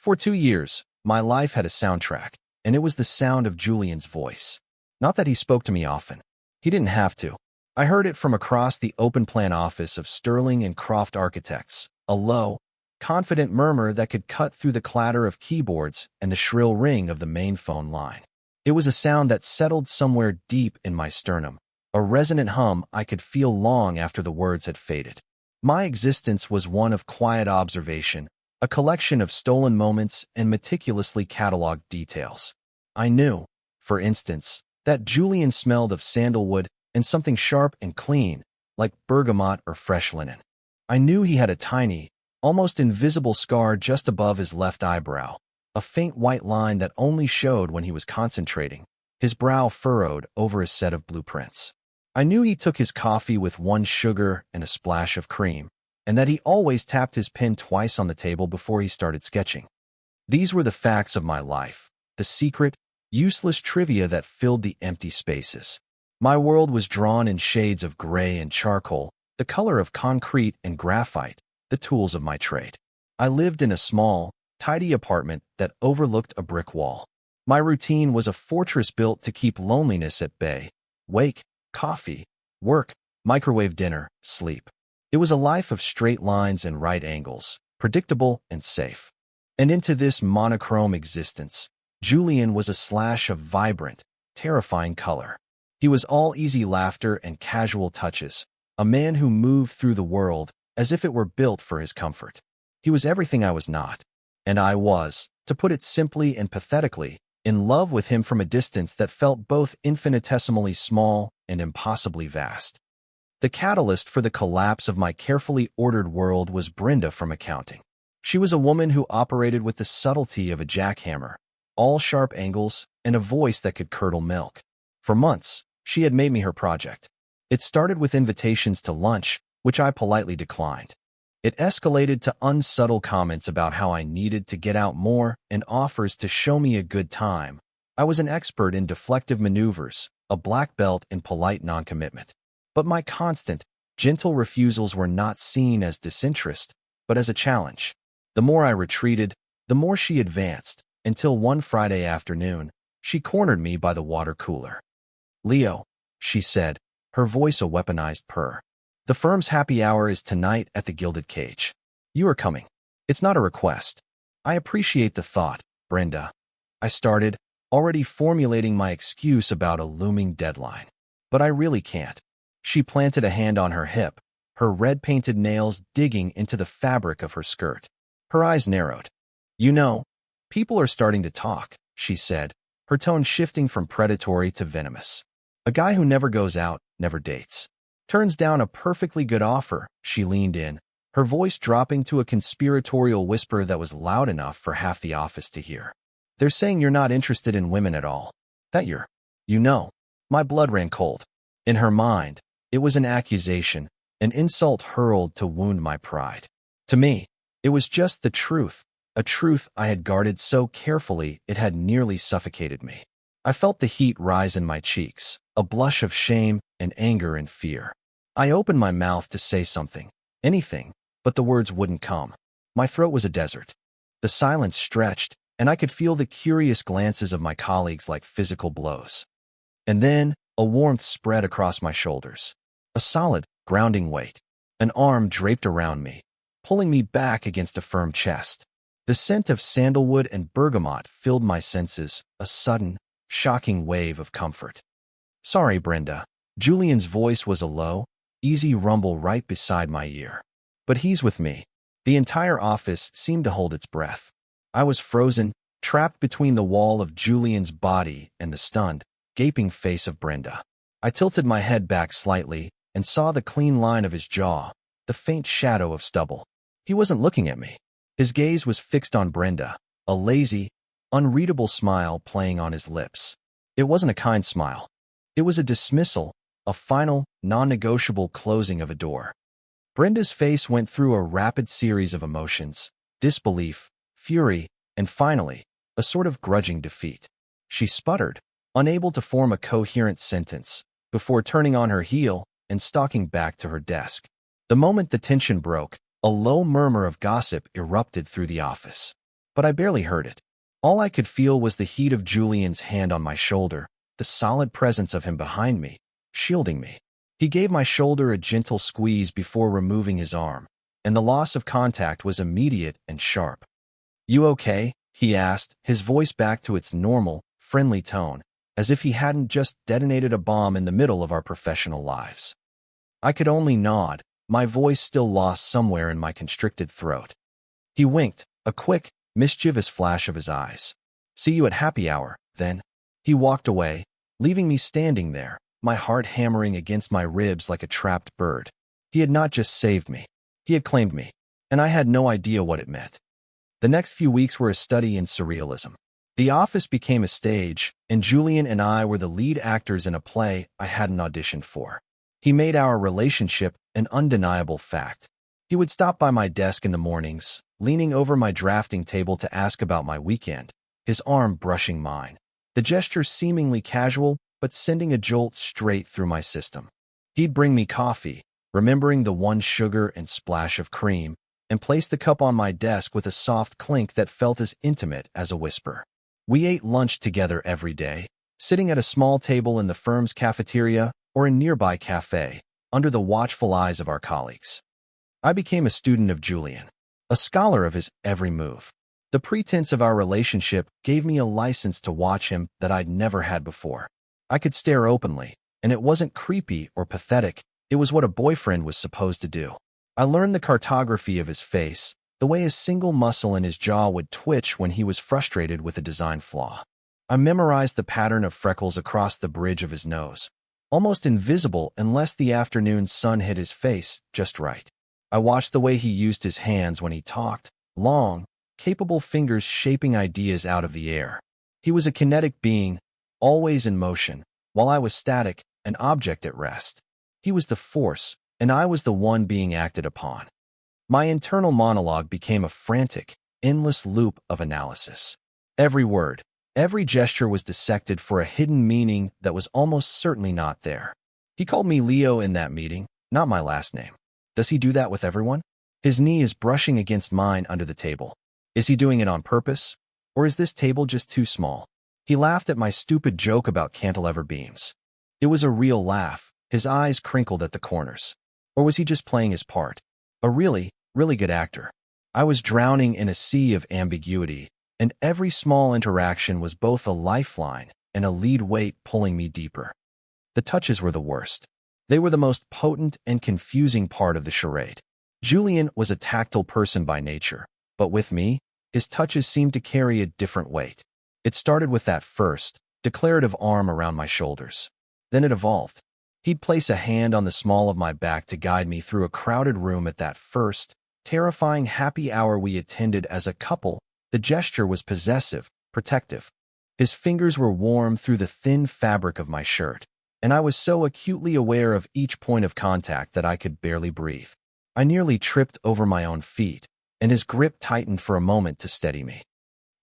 For 2 years, my life had a soundtrack, and it was the sound of Julian's voice. Not that he spoke to me often. He didn't have to. I heard it from across the open-plan office of Sterling and Croft Architects, a low, confident murmur that could cut through the clatter of keyboards and the shrill ring of the main phone line. It was a sound that settled somewhere deep in my sternum, a resonant hum I could feel long after the words had faded. My existence was one of quiet observation, a collection of stolen moments and meticulously catalogued details. I knew, for instance, that Julian smelled of sandalwood and something sharp and clean, like bergamot or fresh linen. I knew he had a tiny, almost invisible scar just above his left eyebrow, a faint white line that only showed when he was concentrating, his brow furrowed over a set of blueprints. I knew he took his coffee with 1 sugar and a splash of cream, and that he always tapped his pen twice on the table before he started sketching. These were the facts of my life, the secret, useless trivia that filled the empty spaces. My world was drawn in shades of gray and charcoal, the color of concrete and graphite, the tools of my trade. I lived in a small, tidy apartment that overlooked a brick wall. My routine was a fortress built to keep loneliness at bay. Wake, coffee, work, microwave dinner, sleep. It was a life of straight lines and right angles, predictable and safe. And into this monochrome existence, Julian was a slash of vibrant, terrifying color. He was all easy laughter and casual touches, a man who moved through the world as if it were built for his comfort. He was everything I was not, and I was, to put it simply and pathetically, in love with him from a distance that felt both infinitesimally small and impossibly vast. The catalyst for the collapse of my carefully ordered world was Brenda from accounting. She was a woman who operated with the subtlety of a jackhammer, all sharp angles, and a voice that could curdle milk. For months, she had made me her project. It started with invitations to lunch, which I politely declined. It escalated to unsubtle comments about how I needed to get out more and offers to show me a good time. I was an expert in deflective maneuvers, a black belt in polite noncommitment. But my constant, gentle refusals were not seen as disinterest, but as a challenge. The more I retreated, the more she advanced, until one Friday afternoon, she cornered me by the water cooler. "Leo," she said, her voice a weaponized purr. "The firm's happy hour is tonight at the Gilded Cage. You are coming. It's not a request." "I appreciate the thought, Brenda," I started, already formulating my excuse about a looming deadline. "But I really can't." She planted a hand on her hip, her red-painted nails digging into the fabric of her skirt. Her eyes narrowed. "You know, people are starting to talk," she said, her tone shifting from predatory to venomous. "A guy who never goes out, never dates. Turns down a perfectly good offer." She leaned in, her voice dropping to a conspiratorial whisper that was loud enough for half the office to hear. "They're saying you're not interested in women at all. That you're, you know." My blood ran cold. In her mind, it was an accusation, an insult hurled to wound my pride. To me, it was just the truth, a truth I had guarded so carefully it had nearly suffocated me. I felt the heat rise in my cheeks, a blush of shame and anger and fear. I opened my mouth to say something, anything, but the words wouldn't come. My throat was a desert. The silence stretched, and I could feel the curious glances of my colleagues like physical blows. And then, a warmth spread across my shoulders. A solid, grounding weight. An arm draped around me, pulling me back against a firm chest. The scent of sandalwood and bergamot filled my senses, a sudden, shocking wave of comfort. "Sorry, Brenda." Julian's voice was a low, easy rumble right beside my ear. "But he's with me." The entire office seemed to hold its breath. I was frozen, trapped between the wall of Julian's body and the stunned, gaping face of Brenda. I tilted my head back slightly and saw the clean line of his jaw, the faint shadow of stubble. He wasn't looking at me. His gaze was fixed on Brenda, a lazy, unreadable smile playing on his lips. It wasn't a kind smile. It was a dismissal, a final, non-negotiable closing of a door. Brenda's face went through a rapid series of emotions, disbelief, fury, and finally, a sort of grudging defeat. She sputtered, unable to form a coherent sentence, before turning on her heel and stalking back to her desk. The moment the tension broke, a low murmur of gossip erupted through the office. but I barely heard it. All I could feel was the heat of Julian's hand on my shoulder, the solid presence of him behind me, shielding me. He gave my shoulder a gentle squeeze before removing his arm, and the loss of contact was immediate and sharp. "You okay?" he asked, his voice back to its normal, friendly tone, as if he hadn't just detonated a bomb in the middle of our professional lives. I could only nod, my voice still lost somewhere in my constricted throat. He winked, a quick, mischievous flash of his eyes. "See you at happy hour, then." He walked away, leaving me standing there, my heart hammering against my ribs like a trapped bird. He had not just saved me. He had claimed me, and I had no idea what it meant. The next few weeks were a study in surrealism. The office became a stage, and Julian and I were the lead actors in a play I hadn't auditioned for. He made our relationship an undeniable fact. He would stop by my desk in the mornings, leaning over my drafting table to ask about my weekend, his arm brushing mine. The gesture seemingly casual, but sending a jolt straight through my system. He'd bring me coffee, remembering the one sugar and splash of cream, and place the cup on my desk with a soft clink that felt as intimate as a whisper. We ate lunch together every day, sitting at a small table in the firm's cafeteria or a nearby cafe, under the watchful eyes of our colleagues. I became a student of Julian, a scholar of his every move. The pretense of our relationship gave me a license to watch him that I'd never had before. I could stare openly, and it wasn't creepy or pathetic, it was what a boyfriend was supposed to do. I learned the cartography of his face, the way a single muscle in his jaw would twitch when he was frustrated with a design flaw. I memorized the pattern of freckles across the bridge of his nose, almost invisible unless the afternoon sun hit his face just right. I watched the way he used his hands when he talked, long, capable fingers shaping ideas out of the air. He was a kinetic being, always in motion, while I was static, an object at rest. He was the force, and I was the one being acted upon. My internal monologue became a frantic, endless loop of analysis. Every word, every gesture was dissected for a hidden meaning that was almost certainly not there. He called me Leo in that meeting, not my last name. Does he do that with everyone? His knee is brushing against mine under the table. Is he doing it on purpose? Or is this table just too small? He laughed at my stupid joke about cantilever beams. It was a real laugh, his eyes crinkled at the corners. Or was he just playing his part? A really, really good actor. I was drowning in a sea of ambiguity, and every small interaction was both a lifeline and a lead weight pulling me deeper. The touches were the worst. They were the most potent and confusing part of the charade. Julian was a tactile person by nature, but with me, his touches seemed to carry a different weight. It started with that first, declarative arm around my shoulders. Then it evolved. He'd place a hand on the small of my back to guide me through a crowded room at that first, terrifying happy hour we attended as a couple. The gesture was possessive, protective. His fingers were warm through the thin fabric of my shirt, and I was so acutely aware of each point of contact that I could barely breathe. I nearly tripped over my own feet, and his grip tightened for a moment to steady me.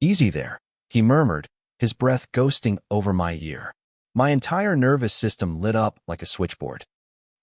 "Easy there," he murmured, his breath ghosting over my ear. My entire nervous system lit up like a switchboard.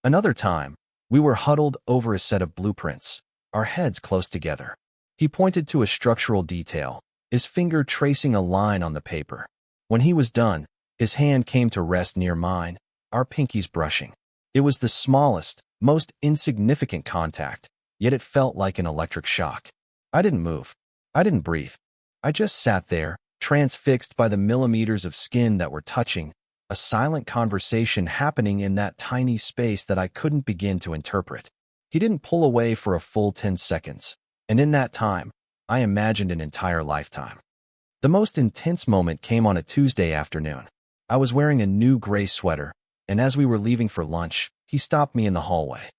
Another time, we were huddled over a set of blueprints, our heads close together. He pointed to a structural detail, his finger tracing a line on the paper. When he was done, his hand came to rest near mine, our pinkies brushing. It was the smallest, most insignificant contact, yet it felt like an electric shock. I didn't move. I didn't breathe. I just sat there, transfixed by the millimeters of skin that were touching, a silent conversation happening in that tiny space that I couldn't begin to interpret. He didn't pull away for a full 10 seconds, and in that time, I imagined an entire lifetime. The most intense moment came on a Tuesday afternoon. I was wearing a new gray sweater, and as we were leaving for lunch, he stopped me in the hallway.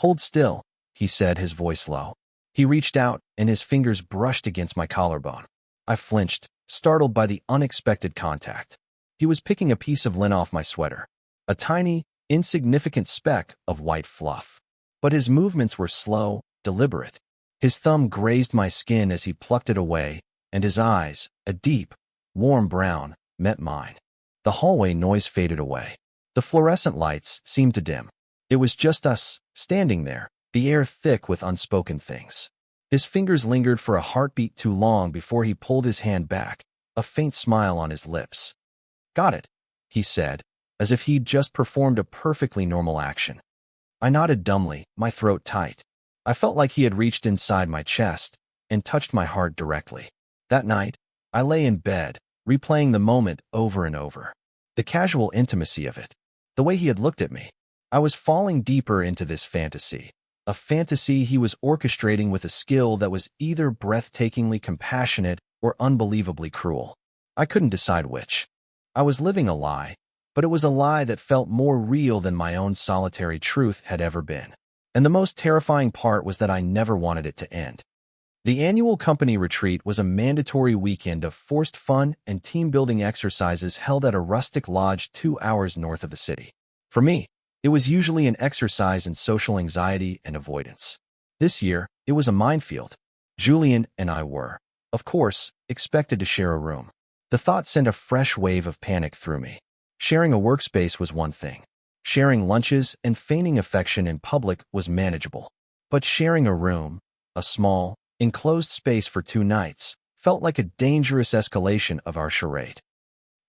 "Hold still," he said, his voice low. He reached out, and his fingers brushed against my collarbone. I flinched, startled by the unexpected contact. He was picking a piece of lint off my sweater, a tiny, insignificant speck of white fluff. But his movements were slow, deliberate. His thumb grazed my skin as he plucked it away, and his eyes, a deep, warm brown, met mine. The hallway noise faded away. The fluorescent lights seemed to dim. It was just us, standing there, the air thick with unspoken things. His fingers lingered for a heartbeat too long before he pulled his hand back, a faint smile on his lips. "Got it," he said, as if he'd just performed a perfectly normal action. I nodded dumbly, my throat tight. I felt like he had reached inside my chest and touched my heart directly. That night, I lay in bed, replaying the moment over and over. The casual intimacy of it, the way he had looked at me. I was falling deeper into this fantasy, a fantasy he was orchestrating with a skill that was either breathtakingly compassionate or unbelievably cruel. I couldn't decide which. I was living a lie, but it was a lie that felt more real than my own solitary truth had ever been. And the most terrifying part was that I never wanted it to end. The annual company retreat was a mandatory weekend of forced fun and team-building exercises held at a rustic lodge 2 hours north of the city. For me, it was usually an exercise in social anxiety and avoidance. This year, it was a minefield. Julian and I were, of course, expected to share a room. The thought sent a fresh wave of panic through me. Sharing a workspace was one thing. Sharing lunches and feigning affection in public was manageable. But sharing a room, a small, enclosed space for 2 nights, felt like a dangerous escalation of our charade.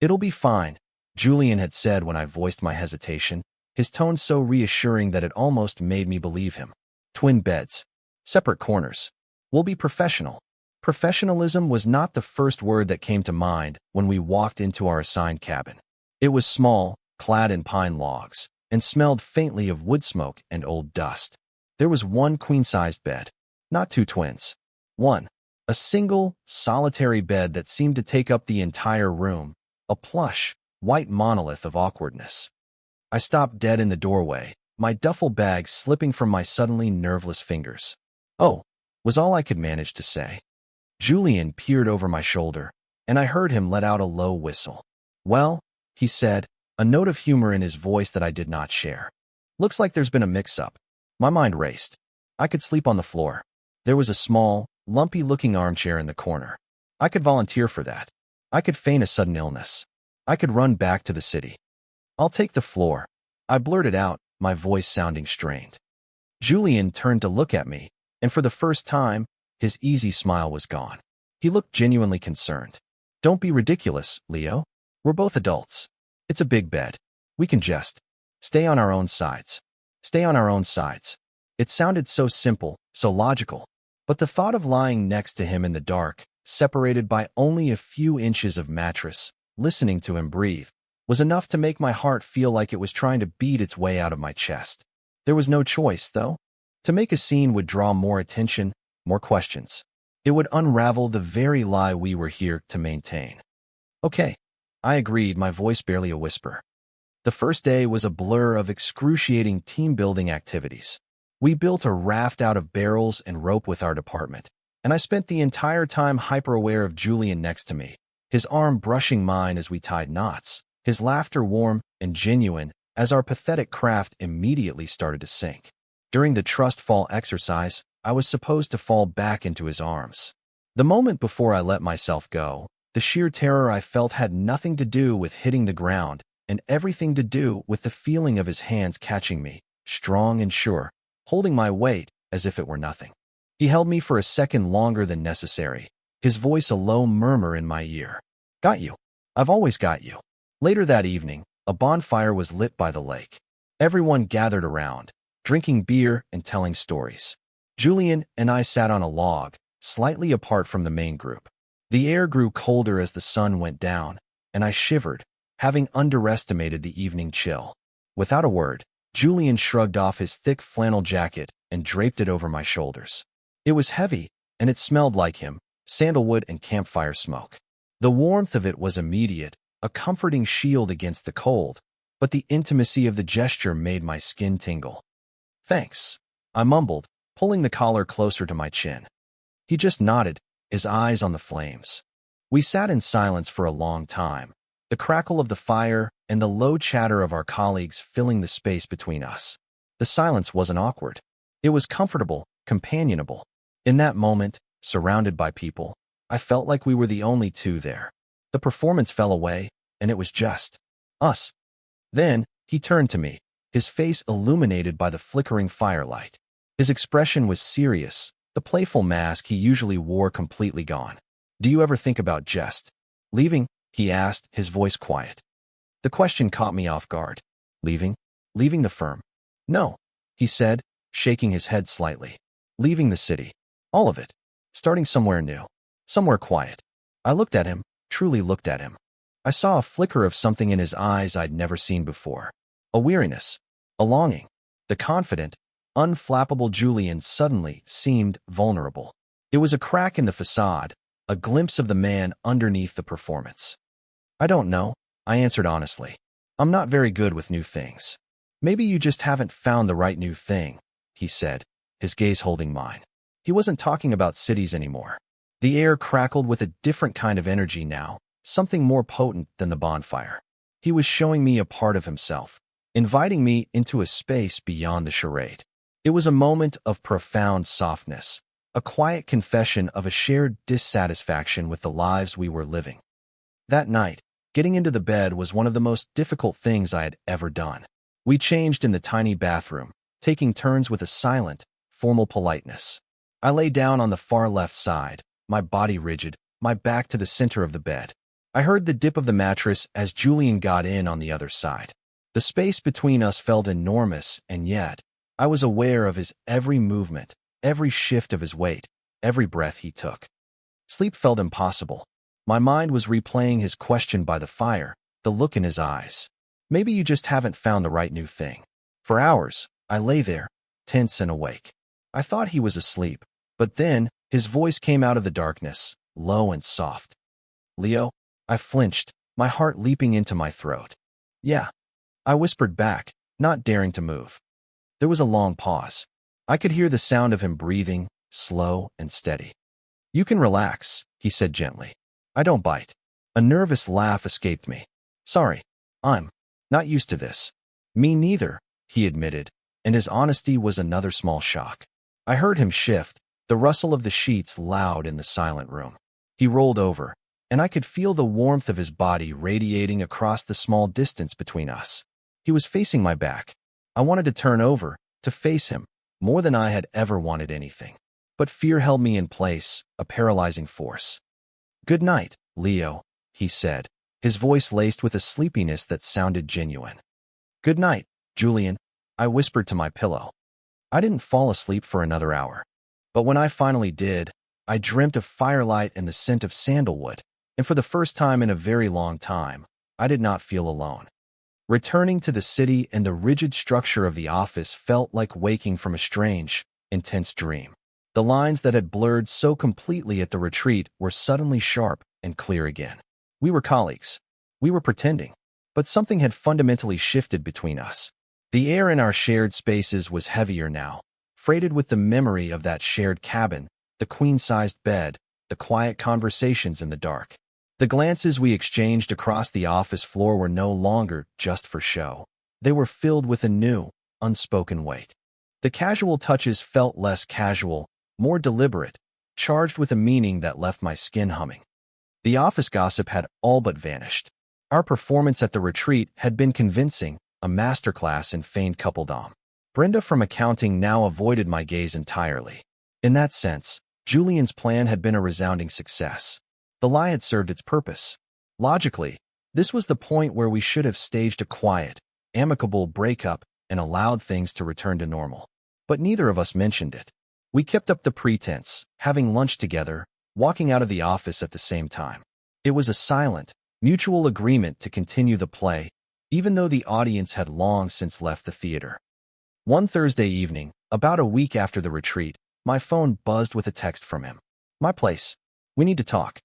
"It'll be fine," Julian had said when I voiced my hesitation, his tone so reassuring that it almost made me believe him. "Twin beds. Separate corners. We'll be professional." Professionalism was not the first word that came to mind when we walked into our assigned cabin. It was small, clad in pine logs, and smelled faintly of wood smoke and old dust. There was one queen-sized bed, not 2 twins. One, a single, solitary bed that seemed to take up the entire room, a plush, white monolith of awkwardness. I stopped dead in the doorway, my duffel bag slipping from my suddenly nerveless fingers. "Oh," was all I could manage to say. Julian peered over my shoulder, and I heard him let out a low whistle. "Well," he said, a note of humor in his voice that I did not share. "Looks like there's been a mix-up." My mind raced. I could sleep on the floor. There was a small, lumpy-looking armchair in the corner. I could volunteer for that. I could feign a sudden illness. I could run back to the city. "I'll take the floor," I blurted out, my voice sounding strained. Julian turned to look at me, and for the first time, his easy smile was gone. He looked genuinely concerned. "Don't be ridiculous, Leo. We're both adults. It's a big bed. We can just stay on our own sides. Stay on our own sides." It sounded so simple, so logical. But the thought of lying next to him in the dark, separated by only a few inches of mattress, listening to him breathe, was enough to make my heart feel like it was trying to beat its way out of my chest. There was no choice, though. To make a scene would draw more attention, more questions. It would unravel the very lie we were here to maintain. "Okay," I agreed, my voice barely a whisper. The first day was a blur of excruciating team-building activities. We built a raft out of barrels and rope with our department, and I spent the entire time hyper-aware of Julian next to me, his arm brushing mine as we tied knots, his laughter warm and genuine as our pathetic craft immediately started to sink. During the trust fall exercise, I was supposed to fall back into his arms. The moment before I let myself go, the sheer terror I felt had nothing to do with hitting the ground and everything to do with the feeling of his hands catching me, strong and sure, holding my weight as if it were nothing. He held me for a second longer than necessary, his voice a low murmur in my ear. "Got you. I've always got you." Later that evening, a bonfire was lit by the lake. Everyone gathered around, drinking beer and telling stories. Julian and I sat on a log, slightly apart from the main group. The air grew colder as the sun went down, and I shivered, having underestimated the evening chill. Without a word, Julian shrugged off his thick flannel jacket and draped it over my shoulders. It was heavy, and it smelled like him, sandalwood and campfire smoke. The warmth of it was immediate, a comforting shield against the cold, but the intimacy of the gesture made my skin tingle. "Thanks," I mumbled, pulling the collar closer to my chin. He just nodded, his eyes on the flames. We sat in silence for a long time, the crackle of the fire and the low chatter of our colleagues filling the space between us. The silence wasn't awkward. It was comfortable, companionable. In that moment, surrounded by people, I felt like we were the only two there. The performance fell away, and it was just us. Then, he turned to me, his face illuminated by the flickering firelight. His expression was serious, the playful mask he usually wore completely gone. "Do you ever think about just leaving?" he asked, his voice quiet. The question caught me off guard. "Leaving? Leaving the firm?" "No," he said, shaking his head slightly. "Leaving the city. All of it. Starting somewhere new. Somewhere quiet." I looked at him, truly looked at him. I saw a flicker of something in his eyes I'd never seen before. A weariness. A longing. The confident, unflappable Julian suddenly seemed vulnerable. It was a crack in the facade, a glimpse of the man underneath the performance. "I don't know," I answered honestly. "I'm not very good with new things." "Maybe you just haven't found the right new thing," he said, his gaze holding mine. He wasn't talking about cities anymore. The air crackled with a different kind of energy now, something more potent than the bonfire. He was showing me a part of himself, inviting me into a space beyond the charade. It was a moment of profound softness, a quiet confession of a shared dissatisfaction with the lives we were living. That night, getting into the bed was one of the most difficult things I had ever done. We changed in the tiny bathroom, taking turns with a silent, formal politeness. I lay down on the far left side, my body rigid, my back to the center of the bed. I heard the dip of the mattress as Julian got in on the other side. The space between us felt enormous, and yet I was aware of his every movement, every shift of his weight, every breath he took. Sleep felt impossible. My mind was replaying his question by the fire, the look in his eyes. "Maybe you just haven't found the right new thing." For hours, I lay there, tense and awake. I thought he was asleep, but then his voice came out of the darkness, low and soft. "Leo?" I flinched, my heart leaping into my throat. "Yeah," I whispered back, not daring to move. There was a long pause. I could hear the sound of him breathing, slow and steady. "You can relax," he said gently. "I don't bite." A nervous laugh escaped me. "Sorry, I'm not used to this." "Me neither," he admitted, and his honesty was another small shock. I heard him shift, the rustle of the sheets loud in the silent room. He rolled over, and I could feel the warmth of his body radiating across the small distance between us. He was facing my back. I wanted to turn over, to face him, more than I had ever wanted anything. But fear held me in place, a paralyzing force. "Good night, Leo," he said, his voice laced with a sleepiness that sounded genuine. "Good night, Julian," I whispered to my pillow. I didn't fall asleep for another hour. But when I finally did, I dreamt of firelight and the scent of sandalwood, and for the first time in a very long time, I did not feel alone. Returning to the city and the rigid structure of the office felt like waking from a strange, intense dream. The lines that had blurred so completely at the retreat were suddenly sharp and clear again. We were colleagues. We were pretending. But something had fundamentally shifted between us. The air in our shared spaces was heavier now, freighted with the memory of that shared cabin, the queen-sized bed, the quiet conversations in the dark. The glances we exchanged across the office floor were no longer just for show. They were filled with a new, unspoken weight. The casual touches felt less casual, more deliberate, charged with a meaning that left my skin humming. The office gossip had all but vanished. Our performance at the retreat had been convincing, a masterclass in feigned coupledom. Brenda from accounting now avoided my gaze entirely. In that sense, Julian's plan had been a resounding success. The lie had served its purpose. Logically, this was the point where we should have staged a quiet, amicable breakup and allowed things to return to normal. But neither of us mentioned it. We kept up the pretense, having lunch together, walking out of the office at the same time. It was a silent, mutual agreement to continue the play, even though the audience had long since left the theater. One Thursday evening, about a week after the retreat, my phone buzzed with a text from him. "My place. We need to talk."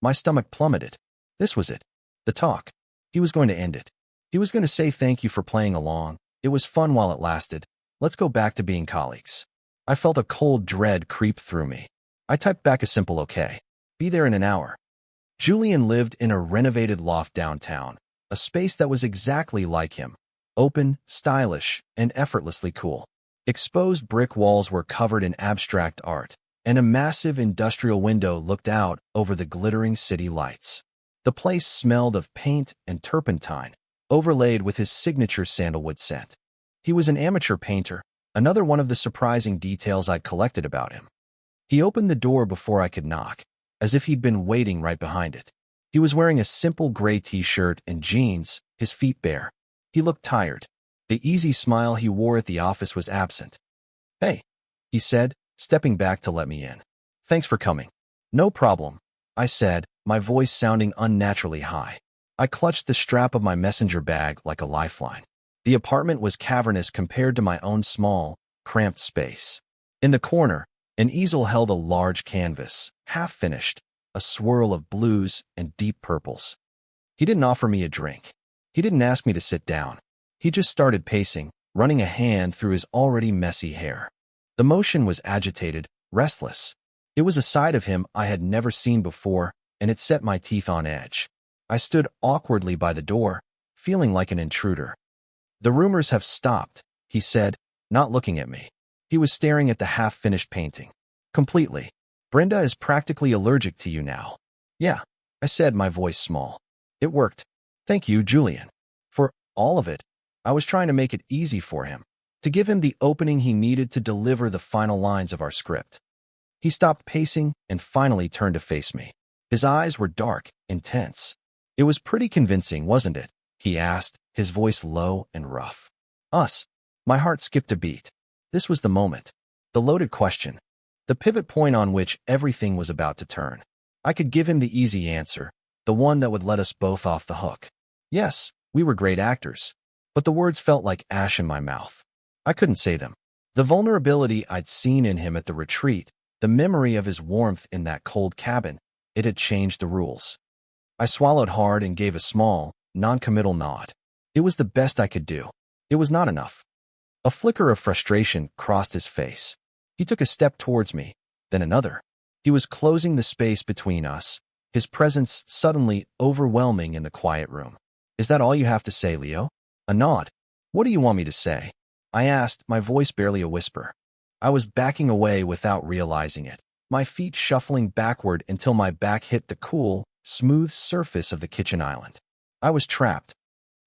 My stomach plummeted. This was it. The talk. He was going to end it. He was going to say thank you for playing along. It was fun while it lasted. Let's go back to being colleagues. I felt a cold dread creep through me. I typed back a simple okay. Be there in an hour. Julian lived in a renovated loft downtown, a space that was exactly like him. Open, stylish, and effortlessly cool. Exposed brick walls were covered in abstract art, and a massive industrial window looked out over the glittering city lights. The place smelled of paint and turpentine, overlaid with his signature sandalwood scent. He was an amateur painter, another one of the surprising details I'd collected about him. He opened the door before I could knock, as if he'd been waiting right behind it. He was wearing a simple gray t-shirt and jeans, his feet bare. He looked tired. The easy smile he wore at the office was absent. "Hey," he said, stepping back to let me in. "Thanks for coming." "No problem," I said, my voice sounding unnaturally high. I clutched the strap of my messenger bag like a lifeline. The apartment was cavernous compared to my own small, cramped space. In the corner, an easel held a large canvas, half-finished, a swirl of blues and deep purples. He didn't offer me a drink. He didn't ask me to sit down. He just started pacing, running a hand through his already messy hair. The motion was agitated, restless. It was a side of him I had never seen before, and it set my teeth on edge. I stood awkwardly by the door, feeling like an intruder. "The rumors have stopped," he said, not looking at me. He was staring at the half-finished painting. "Completely. Brenda is practically allergic to you now." "Yeah," I said, my voice small. "It worked. Thank you, Julian. For all of it, I was trying to make it easy for him, to give him the opening he needed to deliver the final lines of our script." He stopped pacing and finally turned to face me. His eyes were dark, intense. "It was pretty convincing, wasn't it?" he asked, his voice low and rough. "Us." My heart skipped a beat. This was the moment. The loaded question. The pivot point on which everything was about to turn. I could give him the easy answer, the one that would let us both off the hook. Yes, we were great actors. But the words felt like ash in my mouth. I couldn't say them. The vulnerability I'd seen in him at the retreat, the memory of his warmth in that cold cabin, it had changed the rules. I swallowed hard and gave a small, non-committal nod. It was the best I could do. It was not enough. A flicker of frustration crossed his face. He took a step towards me, then another. He was closing the space between us, his presence suddenly overwhelming in the quiet room. "Is that all you have to say, Leo?" A nod. "What do you want me to say?" I asked, my voice barely a whisper. I was backing away without realizing it, my feet shuffling backward until my back hit the cool, smooth surface of the kitchen island. I was trapped.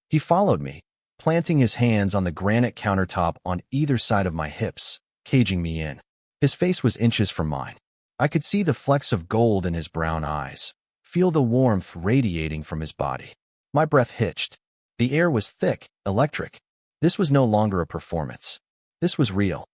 He followed me, planting his hands on the granite countertop on either side of my hips, caging me in. His face was inches from mine. I could see the flecks of gold in his brown eyes, feel the warmth radiating from his body. My breath hitched. The air was thick, electric. This was no longer a performance. This was real.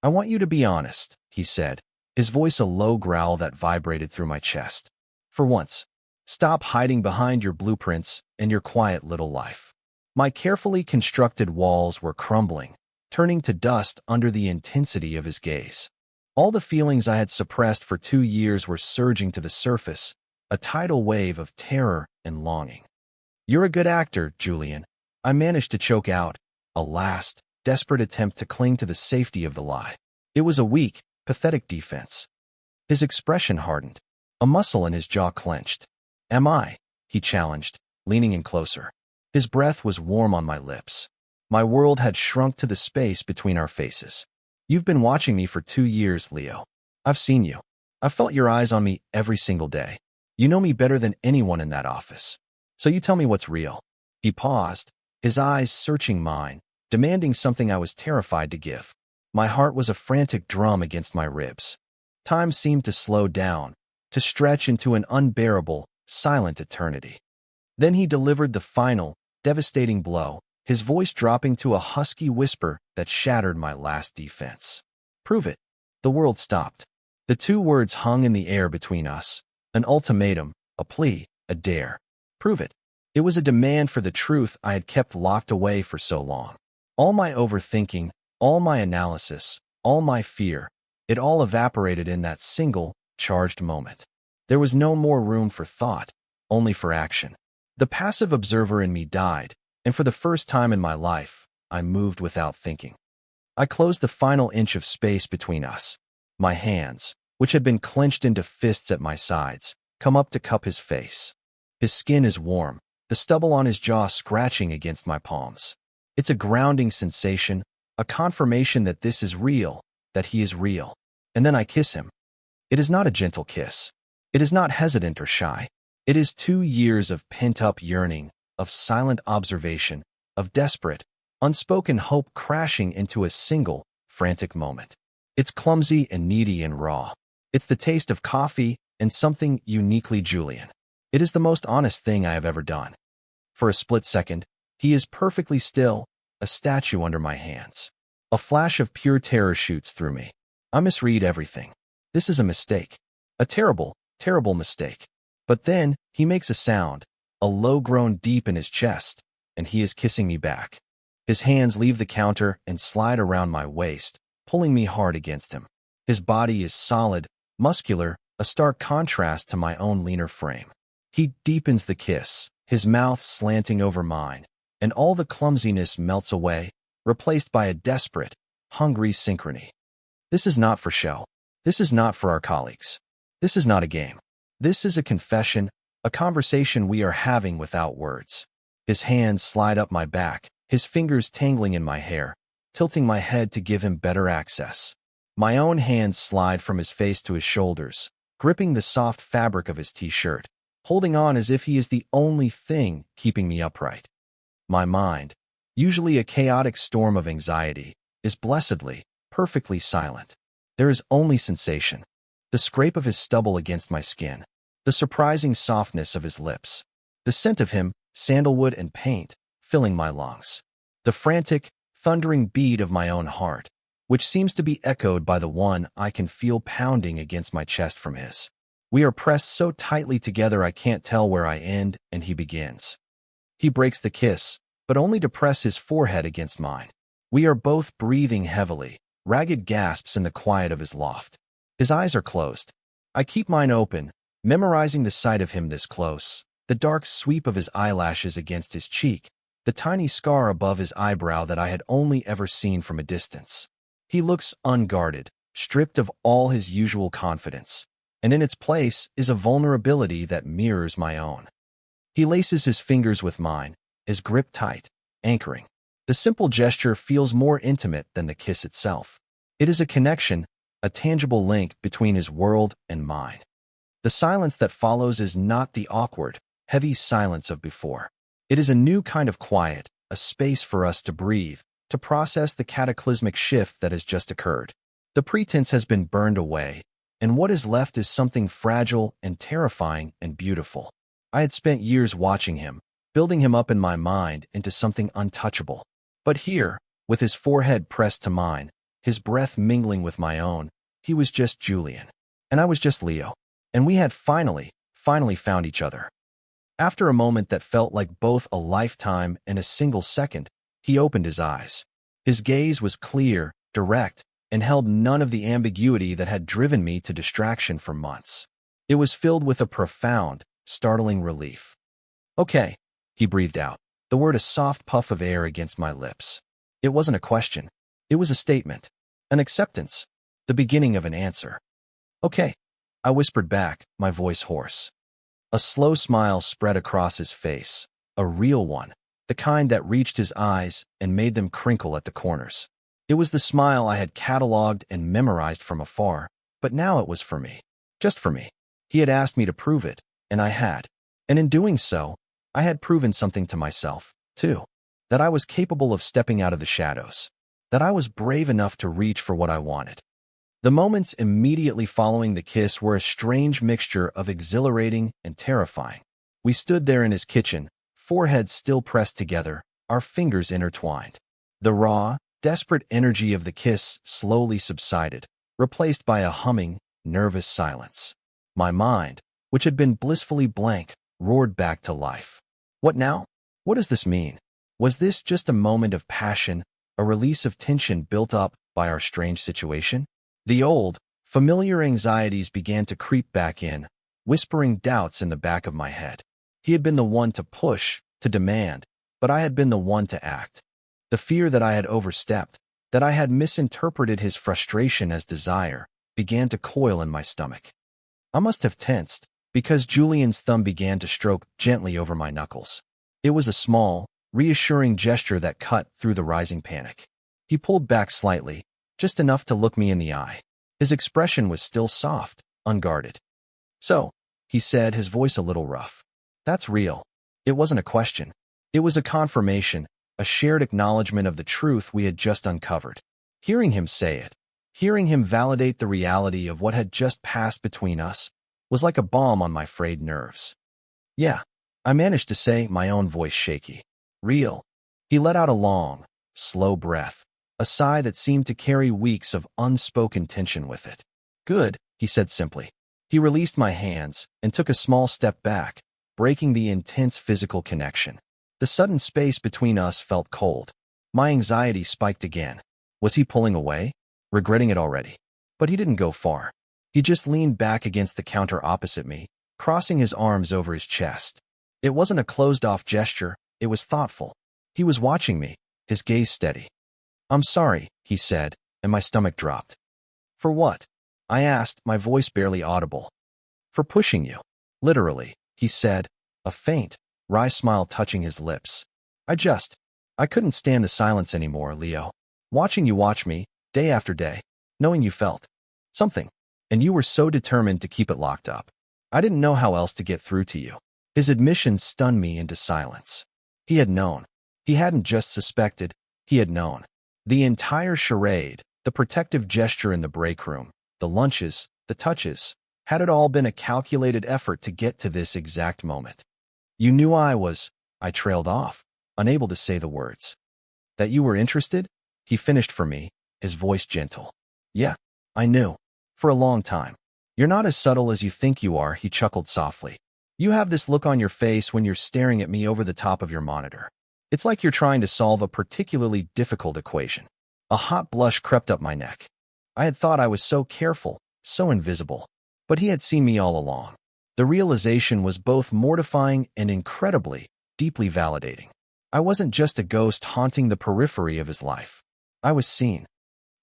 "I want you to be honest," he said, his voice a low growl that vibrated through my chest. "For once, stop hiding behind your blueprints and your quiet little life." My carefully constructed walls were crumbling, turning to dust under the intensity of his gaze. All the feelings I had suppressed for 2 years were surging to the surface, a tidal wave of terror and longing. "You're a good actor, Julian," I managed to choke out, a last, desperate attempt to cling to the safety of the lie. It was a weak, pathetic defense. His expression hardened. A muscle in his jaw clenched. "Am I?" he challenged, leaning in closer. His breath was warm on my lips. My world had shrunk to the space between our faces. "You've been watching me for 2 years, Leo. I've seen you. I've felt your eyes on me every single day. You know me better than anyone in that office. So you tell me what's real." He paused, his eyes searching mine, demanding something I was terrified to give. My heart was a frantic drum against my ribs. Time seemed to slow down, to stretch into an unbearable, silent eternity. Then he delivered the final, devastating blow, his voice dropping to a husky whisper that shattered my last defense. "Prove it." The world stopped. The 2 words hung in the air between us, an ultimatum, a plea, a dare. Prove it. It was a demand for the truth I had kept locked away for so long. All my overthinking, all my analysis, all my fear, it all evaporated in that single, charged moment. There was no more room for thought, only for action. The passive observer in me died, and for the first time in my life, I moved without thinking. I closed the final inch of space between us. My hands, which had been clenched into fists at my sides, come up to cup his face. His skin is warm, the stubble on his jaw scratching against my palms. It's a grounding sensation, a confirmation that this is real, that he is real. And then I kiss him. It is not a gentle kiss. It is not hesitant or shy. It is 2 years of pent-up yearning, of silent observation, of desperate, unspoken hope crashing into a single, frantic moment. It's clumsy and needy and raw. It's the taste of coffee and something uniquely Julian. It is the most honest thing I have ever done. For a split second, he is perfectly still, a statue under my hands. A flash of pure terror shoots through me. I misread everything. This is a mistake. A terrible, terrible mistake. But then, he makes a sound, a low groan deep in his chest, and he is kissing me back. His hands leave the counter and slide around my waist, pulling me hard against him. His body is solid, muscular, a stark contrast to my own leaner frame. He deepens the kiss, his mouth slanting over mine, and all the clumsiness melts away, replaced by a desperate, hungry synchrony. This is not for show. This is not for our colleagues. This is not a game. This is a confession, a conversation we are having without words. His hands slide up my back, his fingers tangling in my hair, tilting my head to give him better access. My own hands slide from his face to his shoulders, gripping the soft fabric of his t-shirt, holding on as if he is the only thing keeping me upright. My mind, usually a chaotic storm of anxiety, is blessedly, perfectly silent. There is only sensation. The scrape of his stubble against my skin, the surprising softness of his lips, the scent of him, sandalwood and paint, filling my lungs, the frantic, thundering beat of my own heart, which seems to be echoed by the one I can feel pounding against my chest from his. We are pressed so tightly together I can't tell where I end and he begins. He breaks the kiss, but only to press his forehead against mine. We are both breathing heavily, ragged gasps in the quiet of his loft. His eyes are closed. I keep mine open, memorizing the sight of him this close, the dark sweep of his eyelashes against his cheek, the tiny scar above his eyebrow that I had only ever seen from a distance. He looks unguarded, stripped of all his usual confidence, and in its place is a vulnerability that mirrors my own. He laces his fingers with mine, his grip tight, anchoring. The simple gesture feels more intimate than the kiss itself. It is a connection, a tangible link between his world and mine. The silence that follows is not the awkward, heavy silence of before. It is a new kind of quiet, a space for us to breathe, to process the cataclysmic shift that has just occurred. The pretense has been burned away, and what is left is something fragile and terrifying and beautiful. I had spent years watching him, building him up in my mind into something untouchable. But here, with his forehead pressed to mine, his breath mingling with my own, he was just Julian. And I was just Leo. And we had finally found each other. After a moment that felt like both a lifetime and a single second, he opened his eyes. His gaze was clear, direct, and held none of the ambiguity that had driven me to distraction for months. It was filled with a profound, startling relief. "Okay," he breathed out, the word a soft puff of air against my lips. It wasn't a question. It was a statement, an acceptance, the beginning of an answer. "Okay," I whispered back, my voice hoarse. A slow smile spread across his face, a real one, the kind that reached his eyes and made them crinkle at the corners. It was the smile I had cataloged and memorized from afar, but now it was for me. Just for me. He had asked me to prove it, and I had. And in doing so, I had proven something to myself, too. That I was capable of stepping out of the shadows. That I was brave enough to reach for what I wanted. The moments immediately following the kiss were a strange mixture of exhilarating and terrifying. We stood there in his kitchen, foreheads still pressed together, our fingers intertwined. The raw, desperate energy of the kiss slowly subsided, replaced by a humming, nervous silence. My mind, which had been blissfully blank, roared back to life. What now? What does this mean? Was this just a moment of passion, a release of tension built up by our strange situation? The old, familiar anxieties began to creep back in, whispering doubts in the back of my head. He had been the one to push, to demand, but I had been the one to act. The fear that I had overstepped, that I had misinterpreted his frustration as desire, began to coil in my stomach. I must have tensed, because Julian's thumb began to stroke gently over my knuckles. It was a small, reassuring gesture that cut through the rising panic. He pulled back slightly, just enough to look me in the eye. His expression was still soft, unguarded. "So," he said, his voice a little rough. "That's real." It wasn't a question. It was a confirmation, a shared acknowledgement of the truth we had just uncovered. Hearing him say it, Hearing him validate the reality of what had just passed between us was like a balm on my frayed nerves. Yeah, I managed to say, my own voice shaky. Real. He let out a long, slow breath, a sigh that seemed to carry weeks of unspoken tension with it. Good, he said simply. He released my hands and took a small step back, breaking the intense physical connection. The sudden space between us felt cold. My anxiety spiked again. Was he pulling away? Regretting it already? But he didn't go far. He just leaned back against the counter opposite me, crossing his arms over his chest. It wasn't a closed-off gesture, it was thoughtful. He was watching me, his gaze steady. I'm sorry, he said, and my stomach dropped. For what? I asked, my voice barely audible. For pushing you. Literally, he said, a faint, wry smile touching his lips. I couldn't stand the silence anymore, Leo. Watching you watch me, day after day, knowing you felt something, and you were so determined to keep it locked up. I didn't know how else to get through to you. His admission stunned me into silence. He had known. He hadn't just suspected, he had known. The entire charade, the protective gesture in the break room, the lunches, the touches, had it all been a calculated effort to get to this exact moment? You knew I trailed off, unable to say the words. That you were interested? He finished for me, his voice gentle. Yeah, I knew. For a long time. You're not as subtle as you think you are, he chuckled softly. You have this look on your face when you're staring at me over the top of your monitor. It's like you're trying to solve a particularly difficult equation. A hot blush crept up my neck. I had thought I was so careful, so invisible. But he had seen me all along. The realization was both mortifying and incredibly, deeply validating. I wasn't just a ghost haunting the periphery of his life. I was seen.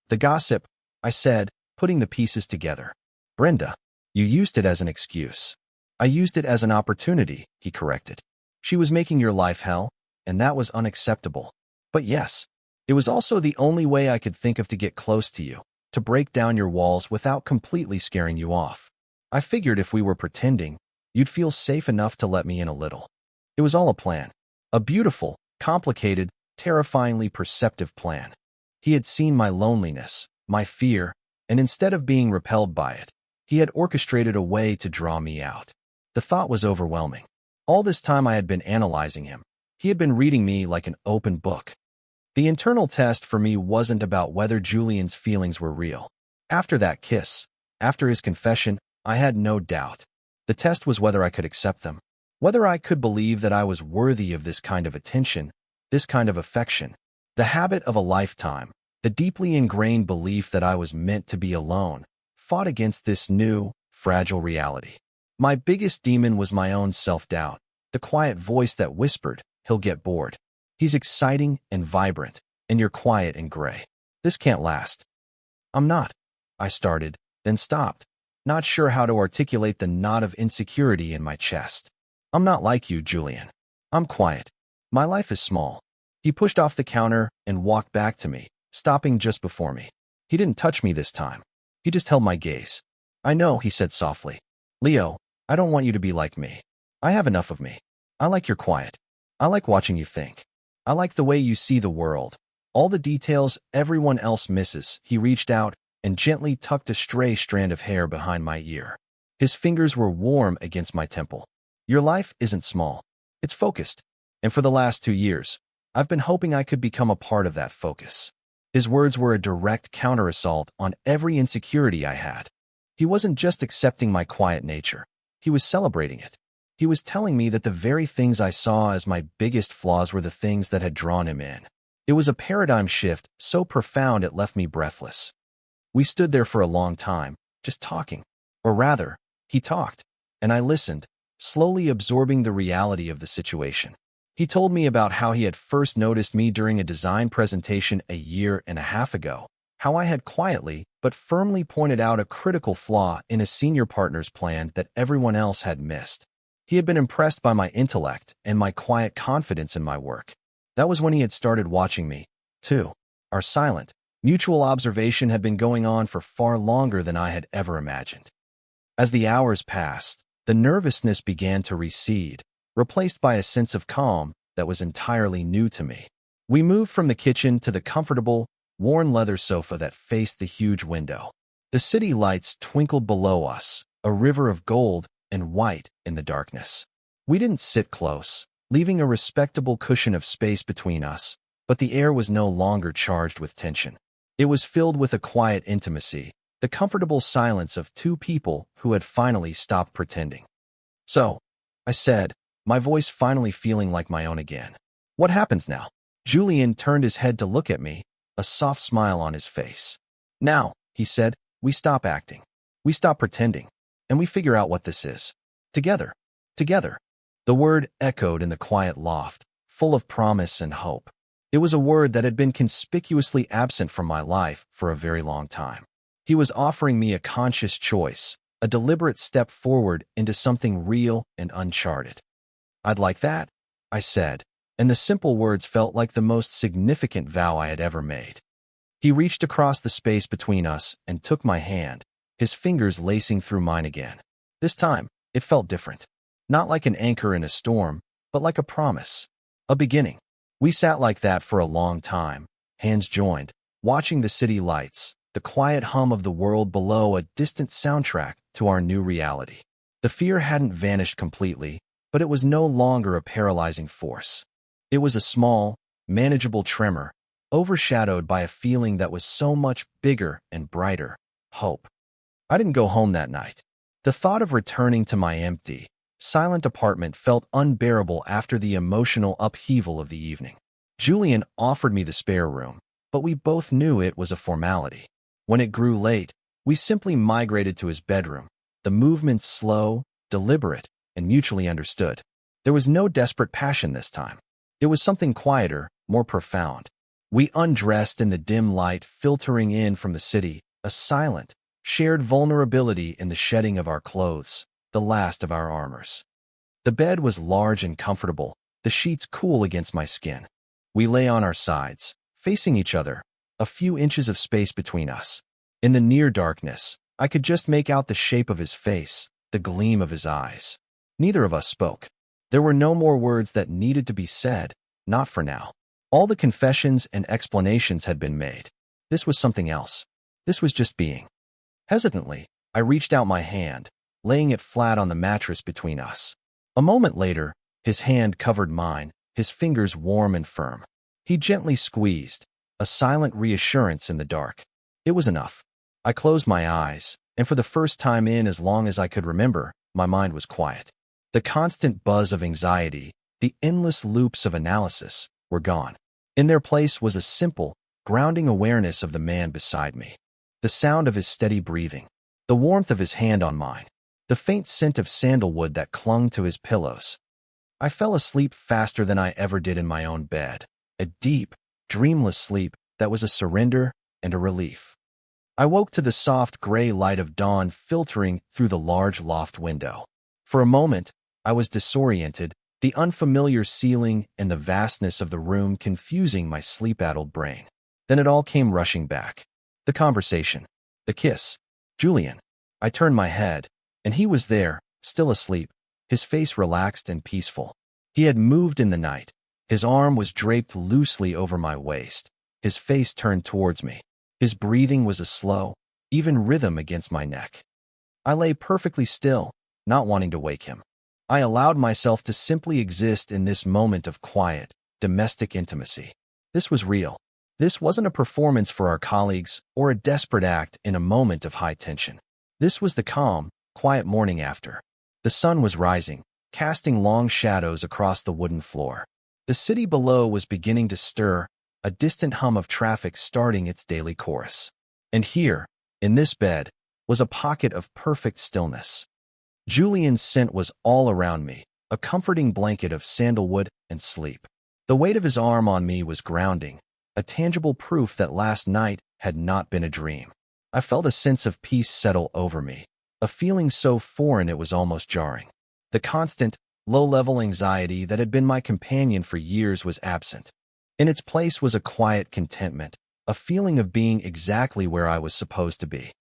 The gossip, I said, putting the pieces together. Brenda, you used it as an excuse. I used it as an opportunity, he corrected. She was making your life hell, and that was unacceptable. But yes, it was also the only way I could think of to get close to you, to break down your walls without completely scaring you off. I figured if we were pretending, you'd feel safe enough to let me in a little. It was all a plan. A beautiful, complicated, terrifyingly perceptive plan. He had seen my loneliness, my fear, and instead of being repelled by it, he had orchestrated a way to draw me out. The thought was overwhelming. All this time I had been analyzing him. He had been reading me like an open book. The internal test for me wasn't about whether Julian's feelings were real. After that kiss, after his confession, I had no doubt. The test was whether I could accept them. Whether I could believe that I was worthy of this kind of attention, this kind of affection, the habit of a lifetime, the deeply ingrained belief that I was meant to be alone, fought against this new, fragile reality. My biggest demon was my own self-doubt, the quiet voice that whispered, he'll get bored. He's exciting and vibrant, and you're quiet and gray. This can't last. I'm not. I started, then stopped, not sure how to articulate the knot of insecurity in my chest. I'm not like you, Julian. I'm quiet. My life is small. He pushed off the counter and walked back to me, stopping just before me. He didn't touch me this time. He just held my gaze. I know, he said softly. Leo, I don't want you to be like me. I have enough of me. I like your quiet. I like watching you think. I like the way you see the world. All the details everyone else misses. He reached out and gently tucked a stray strand of hair behind my ear. His fingers were warm against my temple. Your life isn't small. It's focused. And for the last 2 years, I've been hoping I could become a part of that focus. His words were a direct counterassault on every insecurity I had. He wasn't just accepting my quiet nature. He was celebrating it. He was telling me that the very things I saw as my biggest flaws were the things that had drawn him in. It was a paradigm shift so profound it left me breathless. We stood there for a long time, just talking. Or rather, he talked, and I listened, slowly absorbing the reality of the situation. He told me about how he had first noticed me during a design presentation 1.5 years ago, how I had quietly but firmly pointed out a critical flaw in a senior partner's plan that everyone else had missed. He had been impressed by my intellect and my quiet confidence in my work. That was when he had started watching me, too. Our silent, mutual observation had been going on for far longer than I had ever imagined. As the hours passed, the nervousness began to recede, replaced by a sense of calm that was entirely new to me. We moved from the kitchen to the comfortable, worn leather sofa that faced the huge window. The city lights twinkled below us, a river of gold and white in the darkness. We didn't sit close, leaving a respectable cushion of space between us, but the air was no longer charged with tension. It was filled with a quiet intimacy, the comfortable silence of two people who had finally stopped pretending. "So," I said, my voice finally feeling like my own again. "What happens now?" Julian turned his head to look at me, a soft smile on his face. "Now," he said, "we stop acting. We stop pretending. And we figure out what this is. Together. Together." The word echoed in the quiet loft, full of promise and hope. It was a word that had been conspicuously absent from my life for a very long time. He was offering me a conscious choice, a deliberate step forward into something real and uncharted. "I'd like that," I said, and the simple words felt like the most significant vow I had ever made. He reached across the space between us and took my hand, his fingers lacing through mine again. This time, it felt different. Not like an anchor in a storm, but like a promise. A beginning. We sat like that for a long time, hands joined, watching the city lights, the quiet hum of the world below, a distant soundtrack to our new reality. The fear hadn't vanished completely, but it was no longer a paralyzing force. It was a small, manageable tremor, overshadowed by a feeling that was so much bigger and brighter: hope. I didn't go home that night. The thought of returning to my empty, silent apartment felt unbearable after the emotional upheaval of the evening. Julian offered me the spare room, but we both knew it was a formality. When it grew late, we simply migrated to his bedroom, the movements slow, deliberate, and mutually understood. There was no desperate passion this time. It was something quieter, more profound. We undressed in the dim light filtering in from the city, a silent, shared vulnerability in the shedding of our clothes, the last of our armors. The bed was large and comfortable, the sheets cool against my skin. We lay on our sides, facing each other, a few inches of space between us. In the near darkness, I could just make out the shape of his face, the gleam of his eyes. Neither of us spoke. There were no more words that needed to be said, not for now. All the confessions and explanations had been made. This was something else. This was just being. Hesitantly, I reached out my hand, laying it flat on the mattress between us. A moment later, his hand covered mine, his fingers warm and firm. He gently squeezed, a silent reassurance in the dark. It was enough. I closed my eyes, and for the first time in as long as I could remember, my mind was quiet. The constant buzz of anxiety, the endless loops of analysis, were gone. In their place was a simple, grounding awareness of the man beside me. The sound of his steady breathing, the warmth of his hand on mine, the faint scent of sandalwood that clung to his pillows. I fell asleep faster than I ever did in my own bed, a deep, dreamless sleep that was a surrender and a relief. I woke to the soft gray light of dawn filtering through the large loft window. For a moment, I was disoriented, the unfamiliar ceiling and the vastness of the room confusing my sleep-addled brain. Then it all came rushing back. The conversation, the kiss, Julian. I turned my head, and he was there, still asleep, his face relaxed and peaceful. He had moved in the night. His arm was draped loosely over my waist, his face turned towards me. His breathing was a slow, even rhythm against my neck. I lay perfectly still, not wanting to wake him. I allowed myself to simply exist in this moment of quiet, domestic intimacy. This was real. This wasn't a performance for our colleagues or a desperate act in a moment of high tension. This was the calm, quiet morning after. The sun was rising, casting long shadows across the wooden floor. The city below was beginning to stir, a distant hum of traffic starting its daily chorus. And here, in this bed, was a pocket of perfect stillness. Julian's scent was all around me, a comforting blanket of sandalwood and sleep. The weight of his arm on me was grounding, a tangible proof that last night had not been a dream. I felt a sense of peace settle over me, a feeling so foreign it was almost jarring. The constant, low-level anxiety that had been my companion for years was absent. In its place was a quiet contentment, a feeling of being exactly where I was supposed to be.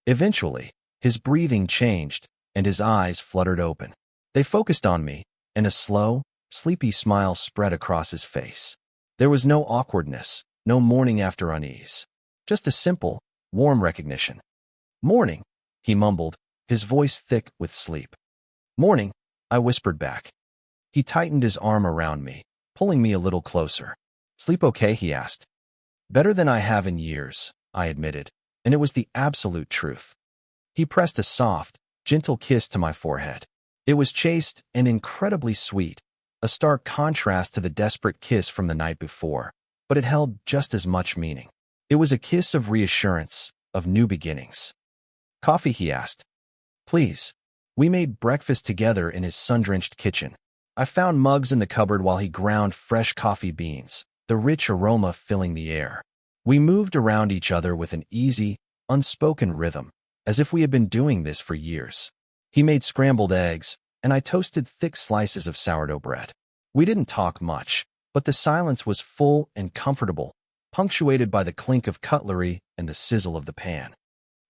Eventually, his breathing changed, and his eyes fluttered open. They focused on me, and a slow, sleepy smile spread across his face. There was no awkwardness, No morning after unease. Just a simple, warm recognition. "Morning," he mumbled, his voice thick with sleep. "Morning," I whispered back. He tightened his arm around me, pulling me a little closer. "Sleep okay?" he asked. "Better than I have in years," I admitted, and it was the absolute truth. He pressed a soft, gentle kiss to my forehead. It was chaste and incredibly sweet, a stark contrast to the desperate kiss from the night before, but it held just as much meaning. It was a kiss of reassurance, of new beginnings. "Coffee?" he asked. "Please." We made breakfast together in his sun-drenched kitchen. I found mugs in the cupboard while he ground fresh coffee beans, the rich aroma filling the air. We moved around each other with an easy, unspoken rhythm, as if we had been doing this for years. He made scrambled eggs, and I toasted thick slices of sourdough bread. We didn't talk much, but the silence was full and comfortable, punctuated by the clink of cutlery and the sizzle of the pan.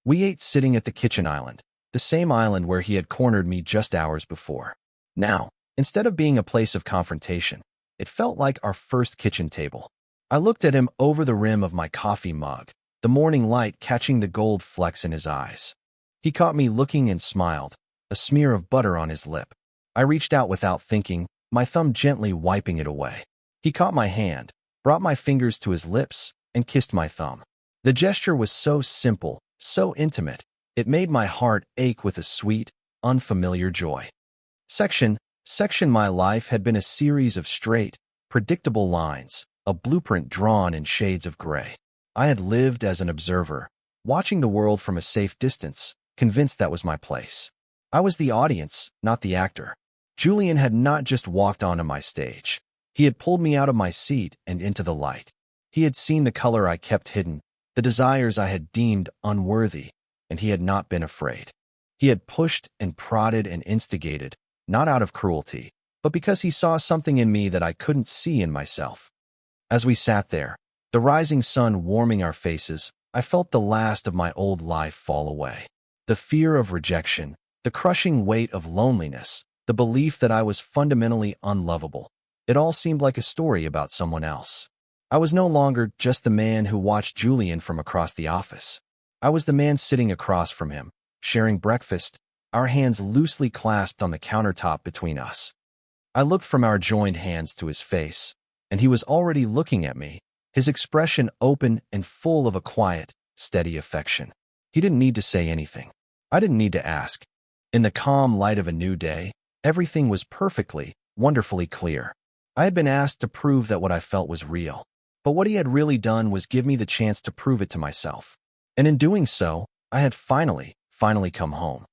We ate sitting at the kitchen island, the same island where he had cornered me just hours before. Now, instead of being a place of confrontation, it felt like our first kitchen table. I looked at him over the rim of my coffee mug, the morning light catching the gold flecks in his eyes. He caught me looking and smiled, a smear of butter on his lip. I reached out without thinking, my thumb gently wiping it away. He caught my hand, brought my fingers to his lips, and kissed my thumb. The gesture was so simple, so intimate, it made my heart ache with a sweet, unfamiliar joy. Section My life had been a series of straight, predictable lines, a blueprint drawn in shades of gray. I had lived as an observer, watching the world from a safe distance, convinced that was my place. I was the audience, not the actor. Julian had not just walked onto my stage. He had pulled me out of my seat and into the light. He had seen the color I kept hidden, the desires I had deemed unworthy, and he had not been afraid. He had pushed and prodded and instigated, not out of cruelty, but because he saw something in me that I couldn't see in myself. As we sat there, the rising sun warming our faces, I felt the last of my old life fall away. The fear of rejection, the crushing weight of loneliness, the belief that I was fundamentally unlovable. It all seemed like a story about someone else. I was no longer just the man who watched Julian from across the office. I was the man sitting across from him, sharing breakfast, our hands loosely clasped on the countertop between us. I looked from our joined hands to his face, and he was already looking at me, his expression open and full of a quiet, steady affection. He didn't need to say anything. I didn't need to ask. In the calm light of a new day, everything was perfectly, wonderfully clear. I had been asked to prove that what I felt was real, but what he had really done was give me the chance to prove it to myself. And in doing so, I had finally come home.